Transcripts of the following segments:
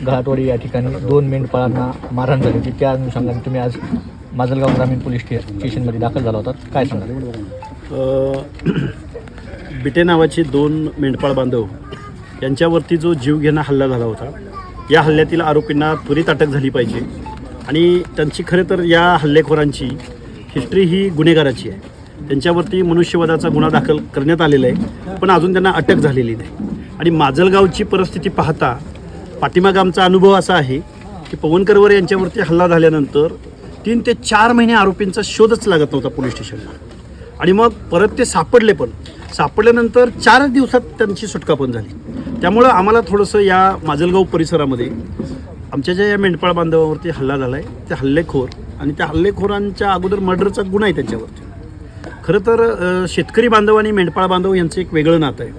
घाटवाडी या ठिकाणी 2 मेंढपाळांना मारहाण झाली होती. त्या अनुषंगाने तुम्ही आज माजलगाव ग्रामीण पोलीस स्टेशनमध्ये दाखल झाला होता, काय सांगाल? बिटे नावाचे 2 मेंढपाळ बांधव यांच्यावरती जो जीवघेणा हल्ला झाला होता, या हल्ल्यातील आरोपींना त्वरित अटक झाली पाहिजे. आणि त्यांची खरे तर या हल्लेखोरांची हिस्ट्री ही गुन्हेगाराची आहे. त्यांच्यावरती मनुष्यवधाचा गुन्हा दाखल करण्यात आलेला आहे, पण अजून त्यांना अटक झालेली नाही. आणि माजलगावची परिस्थिती पाहता पाठीमागं आमचा अनुभव असा आहे की पवनकरवर यांच्यावरती हल्ला झाल्यानंतर 3 ते 4 महिने आरोपींचा शोधच लागत नव्हता पोलीस स्टेशनला. आणि मग परत ते सापडल्यानंतर 4 दिवसात त्यांची सुटका पण झाली. त्यामुळं आम्हाला थोडंसं या माजलगाव परिसरामध्ये आमच्या ज्या या मेंढपाळ बांधवावरती हल्ला झाला आहे, ते हल्लेखोर आणि त्या हल्लेखोरांच्या अगोदर मर्डरचा गुन्हा आहे त्यांच्यावरती. खरं तर शेतकरी बांधव आणि मेंढपाळ बांधव यांचं एक वेगळं नातं आहे.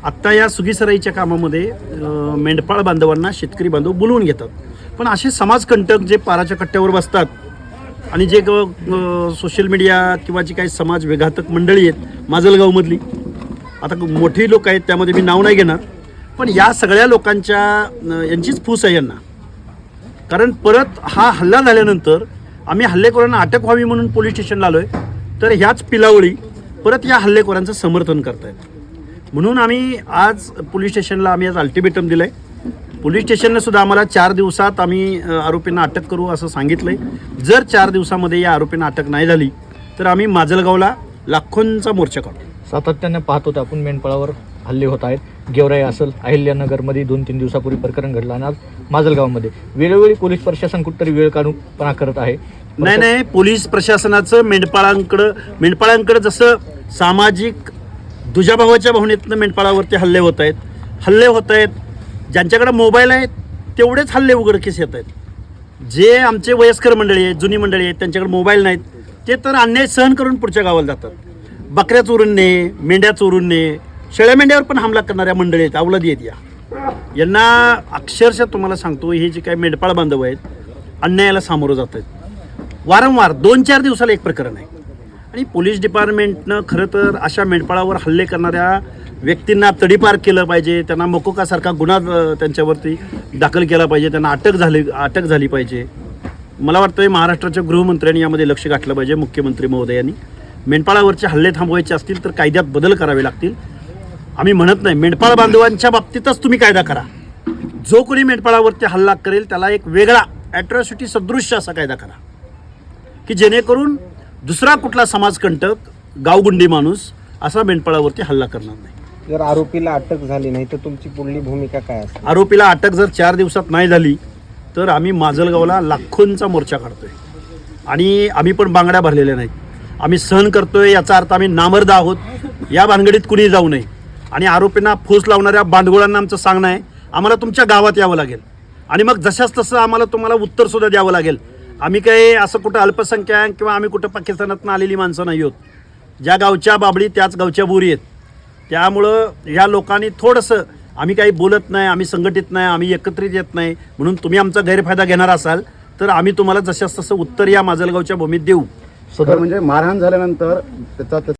आत्ता या सुगीसराईच्या कामामध्ये मेंढपाळ बांधवांना शेतकरी बांधव बोलवून घेतात, पण असे समाजकंटक जे पाराच्या कट्ट्यावर बसतात आणि जे सोशल मीडिया किंवा जी काही समाज विघातक मंडळी आहेत माजलगावमधली, आता मोठी लोक आहेत, त्यामध्ये मी नाव नाही घेणार, पण या सगळ्या लोकांच्या यांचीच फूस आहे यांना. कारण परत हा हल्ला झाल्यानंतर आम्ही हल्लेखोरांना अटक व्हावी म्हणून पोलीस स्टेशनला आलो आहे, तर ह्याच पिलावळी परत या हल्लेखोरांचं समर्थन करतायत. म्हणून आम्ही आज पोलीस स्टेशनला आज अल्टिमेटम दिलं आहे. पोलीस स्टेशनने सुद्धा आम्हाला 4 दिवसात आम्ही आरोपींना अटक करू असं सांगितलं आहे. जर 4 दिवसामध्ये या आरोपींना अटक नाही झाली तर आम्ही माजलगावला लाखोंचा मोर्चा काढू. सातत्याने पाहतो तर आपण मेंढपाळावर हल्ले होत आहेत. गेवराई असेल, अहिल्यानगरमध्ये 2-3 दिवसापूर्वी प्रकरण घडलं आणि आज माजलगावमध्ये वेळोवेळी पोलीस प्रशासन कुठंतरी वेळ काढूनपणा करत आहे. नाही, पोलीस प्रशासनाचं मेंढपाळांकडं जसं सामाजिक दुजाभावाच्या भावनेतनं मेंढपाळावरती हल्ले होत आहेत. ज्यांच्याकडे मोबाईल आहेत तेवढेच हल्ले उघडकीस येत आहेत. जे आमचे वयस्कर मंडळी आहेत, जुनी मंडळी आहेत, त्यांच्याकडे मोबाईल नाहीत, ते तर अन्याय सहन करून पुढच्या गावाला जातात. बकऱ्या चोरून ने, मेंढ्या चोरून ने, शेळ्या मेंढ्यावर पण हमला करणाऱ्या मंडळी आहेत, अवलादी आहेत. यांना अक्षरशः तुम्हाला सांगतो, हे जे काही मेंढपाळ बांधव आहेत अन्यायाला सामोरं जात आहेत. वारंवार 2-4 दिवसाला एक प्रकरण आहे. आणि पोलीस डिपार्टमेंटनं खरं तर अशा मेंढपाळावर हल्ले करणाऱ्या व्यक्तींना तडीपार केलं पाहिजे. त्यांना मकोकासारखा गुन्हा त्यांच्यावरती दाखल केला पाहिजे. त्यांना अटक झाली पाहिजे. मला वाटतं महाराष्ट्राच्या गृहमंत्र्यांनी यामध्ये लक्ष घातलं पाहिजे. मुख्यमंत्री महोदयांनी मेंढपाळावरचे हल्ले थांबवायचे असतील तर कायद्यात बदल करावे लागतील. आम्ही म्हणत नाही, मेंढपाळ बांधवांच्या बाबतीतच तुम्ही कायदा करा. जो कोणी मेंढपाळावरती हल्ला करेल त्याला एक वेगळा ॲट्रॉसिटी सदृश्य असा कायदा करा, की जेणेकरून दुसरा कुठला समाजकंटक, गावगुंडी माणूस असा मेंढपाळावरती हल्ला करणार नाही. जर आरोपीला अटक झाली नाही तर तुमची पुढली भूमिका काय असेल? आरोपीला अटक जर 4 दिवसात नाही झाली तर आम्ही माजलगावला लाखोंचा मोर्चा काढतोय. आणि आम्ही पण बांगड्या भरलेल्या नाहीत. आम्ही सहन करतोय याचा अर्थ आम्ही नामर्द आहोत. या भानगडीत कुणी जाऊ नये. आणि आरोपींना फूस लावणाऱ्या बांडगोळांना आमचं सांगणं आहे, आम्हाला तुमच्या गावात यावं लागेल आणि मग जशाच तसं आम्हाला तुम्हाला उत्तरसुद्धा द्यावं लागेल. आम्ही काही असं कुठं अल्पसंख्याक किंवा आम्ही कुठं पाकिस्तानातून आलेली माणसं नाही आहोत. ज्या गावच्या बाबडी त्याच गावच्या बोरी आहेत. त्यामुळं ह्या लोकांनी थोडंसं, आम्ही काही बोलत नाही, आम्ही संघटित नाही, आम्ही एकत्रित येत नाही म्हणून तुम्ही आमचा गैरफायदा घेणार असाल तर आम्ही तुम्हाला जशाच तसं उत्तर या माजलगावच्या भूमीत देऊ. म्हणजे मारहाण झाल्यानंतर त्याचा